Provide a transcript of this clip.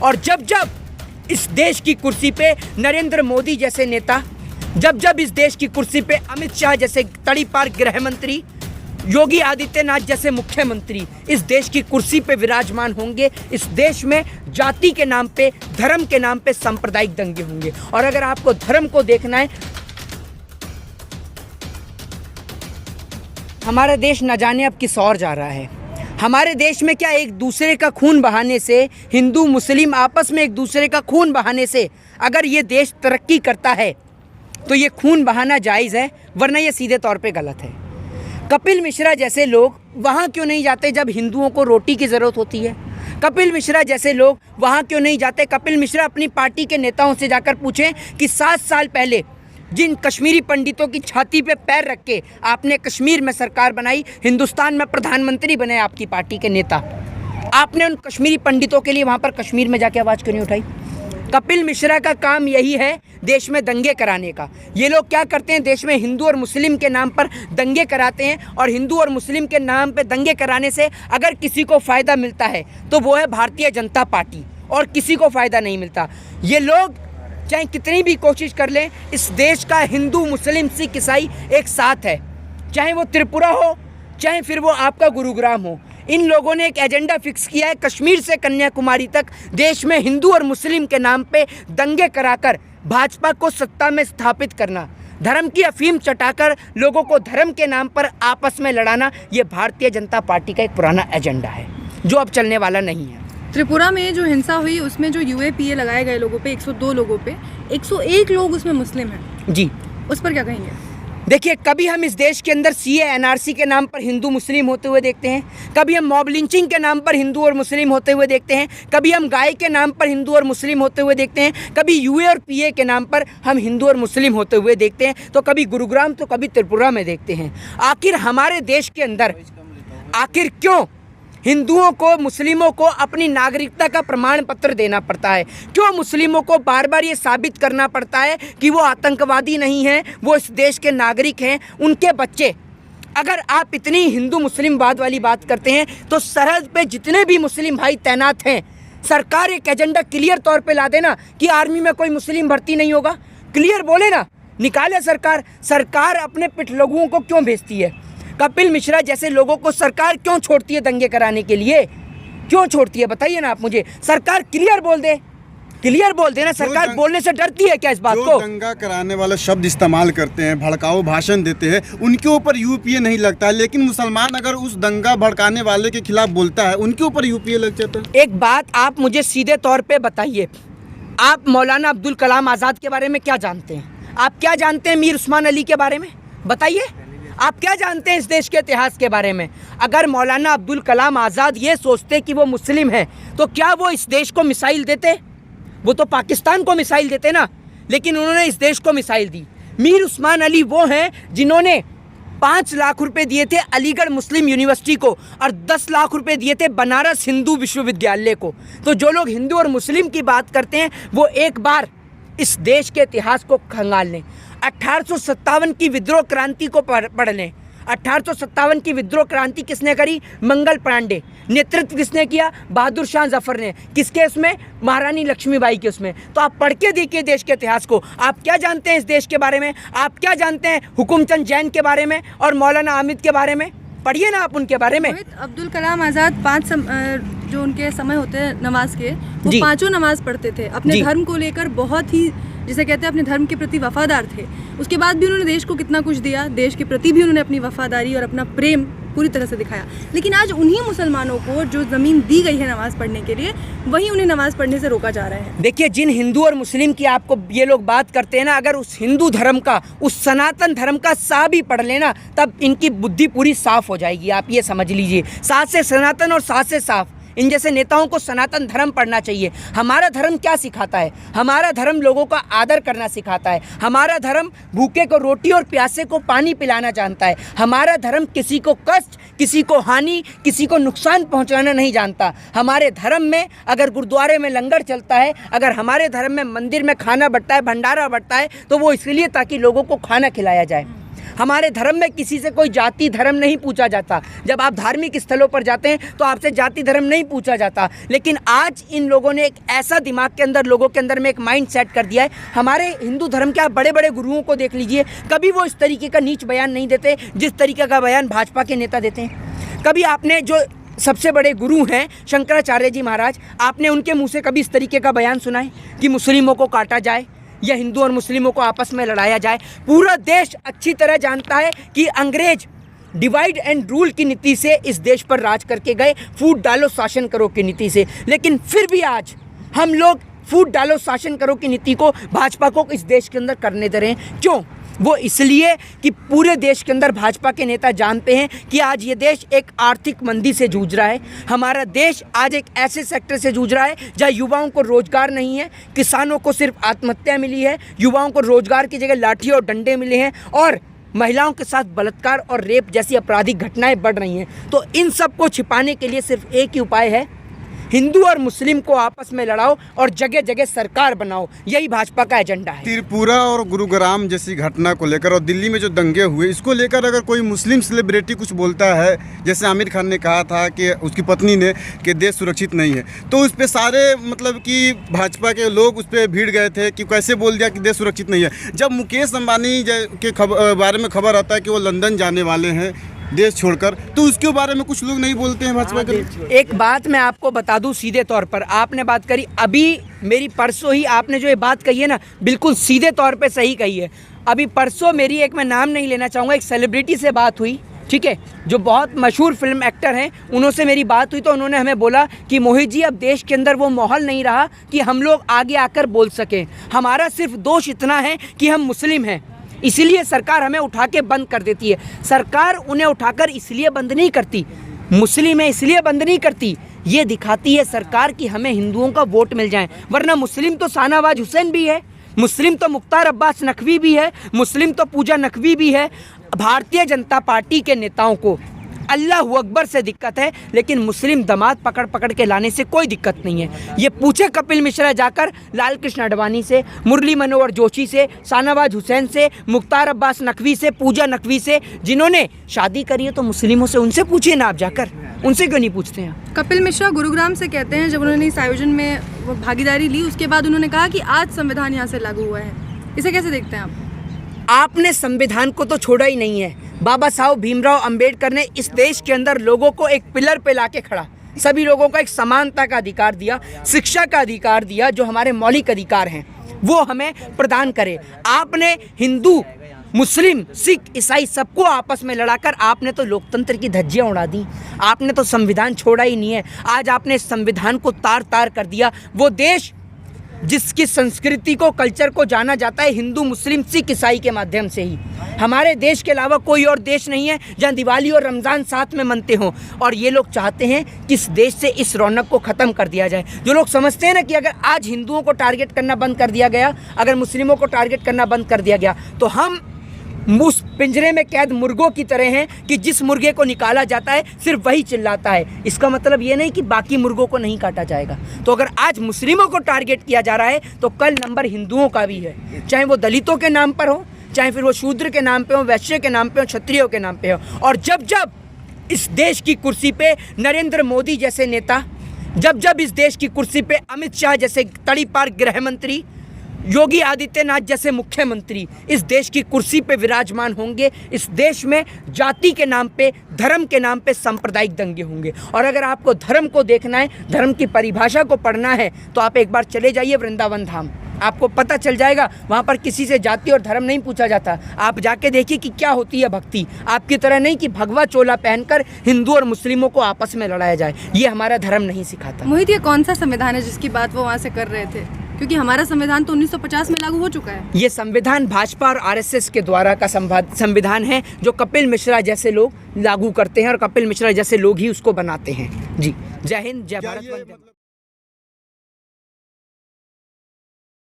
और जब जब इस देश की कुर्सी पे नरेंद्र मोदी जैसे नेता, जब जब इस देश की कुर्सी पे अमित शाह जैसे तड़ीपार गृह मंत्री, योगी आदित्यनाथ जैसे मुख्यमंत्री इस देश की कुर्सी पे विराजमान होंगे, इस देश में जाति के नाम पे, धर्म के नाम पे सांप्रदायिक दंगे होंगे। और अगर आपको धर्म को देखना है, हमारा देश न जाने अब किस और जा रहा है। हमारे देश में क्या एक दूसरे का खून बहाने से, हिंदू मुस्लिम आपस में एक दूसरे का खून बहाने से अगर ये देश तरक्की करता है तो ये खून बहाना जायज़ है, वरना ये सीधे तौर पे गलत है। कपिल मिश्रा जैसे लोग वहाँ क्यों नहीं जाते जब हिंदुओं को रोटी की ज़रूरत होती है? कपिल मिश्रा जैसे लोग वहाँ क्यों नहीं जाते? कपिल मिश्रा अपनी पार्टी के नेताओं से जाकर पूछें कि 7 साल पहले जिन कश्मीरी पंडितों की छाती पे पैर रख के आपने कश्मीर में सरकार बनाई, हिंदुस्तान में प्रधानमंत्री बने आपकी पार्टी के नेता, आपने उन कश्मीरी पंडितों के लिए वहाँ पर कश्मीर में जाके आवाज़ क्यों नहीं उठाई? कपिल मिश्रा का काम यही है देश में दंगे कराने का। ये लोग क्या करते हैं, देश में हिंदू और मुस्लिम के नाम पर दंगे कराते हैं, और हिंदू और मुस्लिम के नाम पे दंगे कराने से अगर किसी को फ़ायदा मिलता है तो वो है भारतीय जनता पार्टी, और किसी को फ़ायदा नहीं मिलता। ये लोग चाहे कितनी भी कोशिश कर लें, इस देश का हिंदू मुस्लिम सिख ईसाई एक साथ है, चाहे वो त्रिपुरा हो, चाहे फिर वो आपका गुरुग्राम हो। इन लोगों ने एक एजेंडा फिक्स किया है, कश्मीर से कन्याकुमारी तक देश में हिंदू और मुस्लिम के नाम पे दंगे कराकर भाजपा को सत्ता में स्थापित करना, धर्म की अफीम चटाकर लोगों को धर्म के नाम पर आपस में लड़ाना, ये भारतीय जनता पार्टी का एक पुराना एजेंडा है जो अब चलने वाला नहीं है। त्रिपुरा में जो हिंसा हुई उसमें जो यूएपीए लगाए गए लोगों पे 102 लोगों पे 101 लोग उसमें मुस्लिम हैं जी, उस पर क्या कहेंगे? देखिए, कभी हम इस देश के अंदर सीए एनआरसी के नाम पर हिंदू मुस्लिम होते हुए देखते हैं, कभी हम मॉब लिंचिंग के नाम पर हिंदू और मुस्लिम होते हुए देखते हैं, कभी हम गाय के नाम पर हिंदू और मुस्लिम होते हुए देखते हैं, कभी यूए और पीए के नाम पर हम हिंदू और मुस्लिम होते हुए देखते हैं, तो कभी गुरुग्राम तो कभी त्रिपुरा में देखते हैं। आखिर हमारे देश के अंदर आखिर क्यों हिंदुओं को, मुस्लिमों को अपनी नागरिकता का प्रमाण पत्र देना पड़ता है? क्यों मुस्लिमों को बार बार ये साबित करना पड़ता है कि वो आतंकवादी नहीं हैं, वो इस देश के नागरिक हैं, उनके बच्चे? अगर आप इतनी हिंदू मुस्लिमवाद वाली बात करते हैं तो सरहद पे जितने भी मुस्लिम भाई तैनात हैं, सरकार एक एजेंडा क्लियर तौर पे ला देना कि आर्मी में कोई मुस्लिम भर्ती नहीं होगा, क्लियर बोले ना, निकाले सरकार। सरकार अपने पिठलगुओं को क्यों भेजती है? कपिल मिश्रा जैसे लोगों को सरकार क्यों छोड़ती है दंगे कराने के लिए? क्यों छोड़ती है बताइए ना आप मुझे। सरकार क्लियर बोल दे, क्लियर बोल देना। सरकार बोलने से डरती है क्या इस बात को? दंगा कराने वाला शब्द इस्तेमाल करते हैं, भड़काऊ भाषण देते हैं, उनके ऊपर यूपीए नहीं लगता है, लेकिन मुसलमान अगर उस दंगा भड़काने वाले के खिलाफ बोलता है उनके ऊपर यूपीए लग जाता है। एक बात आप मुझे सीधे तौर पे बताइए, आप मौलाना अब्दुल कलाम आज़ाद के बारे में क्या जानते हैं? आप क्या जानते हैं मीर उस्मान अली के बारे में? बताइए, आप क्या जानते हैं इस देश के इतिहास के बारे में? अगर मौलाना अब्दुल कलाम आज़ाद ये सोचते कि वो मुस्लिम हैं तो क्या वो इस देश को मिसाइल देते? वो तो पाकिस्तान को मिसाइल देते ना, लेकिन उन्होंने इस देश को मिसाइल दी। मीर उस्मान अली वो हैं जिन्होंने 5 लाख रुपए दिए थे अलीगढ़ मुस्लिम यूनिवर्सिटी को और 10 लाख रुपए दिए थे बनारस हिंदू विश्वविद्यालय को। तो जो लोग हिंदू और मुस्लिम की बात करते हैं वो एक बार इस देश के इतिहास को खंगाल लें। 1857 की विद्रोह क्रांति को पढ़ लें। 1857 की विद्रोह क्रांति किसने करी? मंगल पांडे। नेतृत्व किसने किया? बहादुर शाह जफर ने। किसके उसमें? महारानी लक्ष्मीबाई के उसमें। तो आप पढ़ के देखिए देश के इतिहास को। आप क्या जानते हैं इस देश के बारे में? आप क्या जानते हैं हुकुमचंद जैन के बारे में और मौलाना आमिद के बारे में? पढ़िए ना आप उनके बारे में। अब्दुल कलाम आज़ाद 5 जो उनके समय होते हैं नमाज के, वो पाँचों नमाज पढ़ते थे। अपने धर्म को लेकर बहुत ही, जिसे कहते हैं, अपने धर्म के प्रति वफादार थे। उसके बाद भी उन्होंने देश को कितना कुछ दिया, देश के प्रति भी उन्होंने अपनी वफादारी और अपना प्रेम पूरी तरह से दिखाया। लेकिन आज उन्हीं मुसलमानों को जो ज़मीन दी गई है नमाज़ पढ़ने के लिए, वहीं उन्हें नमाज़ पढ़ने से रोका जा रहा है। देखिए, जिन हिंदू और मुस्लिम की आपको ये लोग बात करते हैं ना, अगर उस हिंदू धर्म का, उस सनातन धर्म का सा भी पढ़ लेना, तब इनकी बुद्धि पूरी साफ हो जाएगी। आप ये समझ लीजिए, साथ से सनातन और साथ से साफ। इन जैसे नेताओं को सनातन धर्म पढ़ना चाहिए। हमारा धर्म क्या सिखाता है? हमारा धर्म लोगों का आदर करना सिखाता है। हमारा धर्म भूखे को रोटी और प्यासे को पानी पिलाना जानता है। हमारा धर्म किसी को कष्ट, किसी को हानि, किसी को नुकसान पहुंचाना नहीं जानता। हमारे धर्म में अगर गुरुद्वारे में लंगर चलता है, अगर हमारे धर्म में मंदिर में खाना बंटता है, भंडारा बंटता है, तो वो इसलिए ताकि लोगों को खाना खिलाया जाए। हमारे धर्म में किसी से कोई जाति धर्म नहीं पूछा जाता। जब आप धार्मिक स्थलों पर जाते हैं तो आपसे जाति धर्म नहीं पूछा जाता। लेकिन आज इन लोगों ने एक ऐसा दिमाग के अंदर, लोगों के अंदर में एक माइंड सेट कर दिया है। हमारे हिंदू धर्म के आप बड़े बड़े गुरुओं को देख लीजिए, कभी वो इस तरीके का नीच बयान नहीं देते जिस तरीके का बयान भाजपा के नेता देते हैं। कभी आपने जो सबसे बड़े गुरु हैं शंकराचार्य जी महाराज, आपने उनके मुंह से कभी इस तरीके का बयान सुना है कि मुस्लिमों को काटा जाए या हिंदू और मुस्लिमों को आपस में लड़ाया जाए? पूरा देश अच्छी तरह जानता है कि अंग्रेज डिवाइड एंड रूल की नीति से इस देश पर राज करके गए, फूट डालो शासन करो की नीति से। लेकिन फिर भी आज हम लोग फूट डालो शासन करो की नीति को भाजपा को इस देश के अंदर करने दे रहे हैं। क्यों? वो इसलिए कि पूरे देश के अंदर भाजपा के नेता जानते हैं कि आज ये देश एक आर्थिक मंदी से जूझ रहा है। हमारा देश आज एक ऐसे सेक्टर से जूझ रहा है जहाँ युवाओं को रोजगार नहीं है, किसानों को सिर्फ आत्महत्या मिली है, युवाओं को रोजगार की जगह लाठी और डंडे मिले हैं, और महिलाओं के साथ बलात्कार और रेप जैसी आपराधिक घटनाएं बढ़ रही हैं। तो इन सब को छिपाने के लिए सिर्फ एक ही उपाय है, हिंदू और मुस्लिम को आपस में लड़ाओ और जगह जगह सरकार बनाओ। यही भाजपा का एजेंडा है। त्रिपुरा और गुरुग्राम जैसी घटना को लेकर और दिल्ली में जो दंगे हुए, इसको लेकर अगर कोई मुस्लिम सेलिब्रिटी कुछ बोलता है, जैसे आमिर खान ने कहा था कि उसकी पत्नी ने कि देश सुरक्षित नहीं है, तो उस पर सारे मतलब कि भाजपा के लोग उस पर भीड़ गए थे कि कैसे बोल दिया कि देश सुरक्षित नहीं है। जब मुकेश अंबानी के बारे में खबर आता है कि वो लंदन जाने वाले हैं देश छोड़कर, तो उसके बारे में कुछ लोग नहीं बोलते हैं भाजपा के। एक बात मैं आपको बता दूं सीधे तौर पर, आपने बात करी अभी मेरी परसों ही, आपने जो ये बात कही है ना, बिल्कुल सीधे तौर पे सही कही है। अभी परसों मेरी एक, मैं नाम नहीं लेना चाहूँगा, एक सेलिब्रिटी से बात हुई, ठीक है, जो बहुत मशहूर फिल्म एक्टर हैं, उन्होंने मेरी बात हुई तो उन्होंने हमें बोला कि मोहित जी अब देश के अंदर वो माहौल नहीं रहा कि हम लोग आगे आकर बोल सकें। हमारा सिर्फ दोष इतना है कि हम मुस्लिम हैं, इसीलिए सरकार हमें उठा के बंद कर देती है। सरकार उन्हें उठाकर इसलिए बंद नहीं करती, मुस्लिम है इसलिए बंद नहीं करती, ये दिखाती है सरकार कि हमें हिंदुओं का वोट मिल जाए। वरना मुस्लिम तो शाहनवाज हुसैन भी है, मुस्लिम तो मुख्तार अब्बास नकवी भी है, मुस्लिम तो पूजा नकवी भी है। भारतीय जनता पार्टी के नेताओं को अल्लाह अकबर से दिक्कत है, लेकिन मुस्लिम दामाद पकड़ पकड़ के लाने से कोई दिक्कत नहीं है। ये पूछे कपिल मिश्रा जाकर लाल कृष्ण आडवाणी से, मुरली मनोहर जोशी से, शाहनवाज हुसैन से, मुख्तार अब्बास नकवी से, पूजा नकवी से, जिन्होंने शादी करी है तो मुस्लिमों से, उनसे पूछिए ना आप जाकर, उनसे क्यों नहीं पूछते हैं? कपिल मिश्रा गुरुग्राम से कहते हैं, जब उन्होंने इस आयोजन में वो भागीदारी ली उसके बाद उन्होंने कहा कि आज संविधान यहाँ से लागू हुआ है। इसे कैसे देखते हैं आप? आपने संविधान को तो छोड़ा ही नहीं है। बाबा साहब भीमराव अंबेडकर ने इस देश के अंदर लोगों को एक पिलर पे लाके खड़ा, सभी लोगों को एक समानता का अधिकार दिया, शिक्षा का अधिकार दिया, जो हमारे मौलिक अधिकार हैं वो हमें प्रदान करे। आपने हिंदू, मुस्लिम, सिख, ईसाई सबको आपस में लड़ाकर आपने तो लोकतंत्र की धज्जियां उड़ा दी। आपने तो संविधान छोड़ा ही नहीं है। आज आपने संविधान को तार तार कर दिया। वो देश जिसकी संस्कृति को, कल्चर को जाना जाता है हिंदू, मुस्लिम, सिख, ईसाई के माध्यम से ही। हमारे देश के अलावा कोई और देश नहीं है जहां दिवाली और रमज़ान साथ में मनते हों। और ये लोग चाहते हैं कि इस देश से इस रौनक को ख़त्म कर दिया जाए। जो लोग समझते हैं ना कि अगर आज हिंदुओं को टारगेट करना बंद कर दिया गया, अगर मुस्लिमों को टारगेट करना बंद कर दिया गया, तो हम उस पिंजरे में कैद मुर्गों की तरह हैं कि जिस मुर्गे को निकाला जाता है सिर्फ वही चिल्लाता है। इसका मतलब ये नहीं कि बाकी मुर्गों को नहीं काटा जाएगा। तो अगर आज मुस्लिमों को टारगेट किया जा रहा है तो कल नंबर हिंदुओं का भी है, चाहे वो दलितों के नाम पर हो, चाहे फिर वो शूद्र के नाम पे हो, वैश्य के नाम पे हो, क्षत्रियों के नाम पे हो। और जब जब इस देश की कुर्सी पे नरेंद्र मोदी जैसे नेता, जब जब इस देश की कुर्सी पे अमित शाह जैसे तड़ीपार गृह मंत्री, योगी आदित्यनाथ जैसे मुख्यमंत्री इस देश की कुर्सी पे विराजमान होंगे, इस देश में जाति के नाम पे, धर्म के नाम पे सांप्रदायिक दंगे होंगे। और अगर आपको धर्म को देखना है, धर्म की परिभाषा को पढ़ना है, तो आप एक बार चले जाइए वृंदावन धाम, आपको पता चल जाएगा। वहाँ पर किसी से जाति और धर्म नहीं पूछा जाता। आप जाके देखिए कि क्या होती है भक्ति। आपकी तरह नहीं कि भगवा चोला पहनकर हिंदू और मुस्लिमों को आपस में लड़ाया जाए, ये हमारा धर्म नहीं सिखाता। मोहित, ये कौन सा संविधान है जिसकी बात वो वहाँ से कर रहे थे? क्योंकि हमारा संविधान तो 1950 में लागू हो चुका है। ये संविधान भाजपा और आरएसएस के द्वारा का संविधान है, जो कपिल मिश्रा जैसे लोग लागू करते हैं और कपिल मिश्रा जैसे लोग ही उसको बनाते हैं। जी, जय हिंद, जय भारत।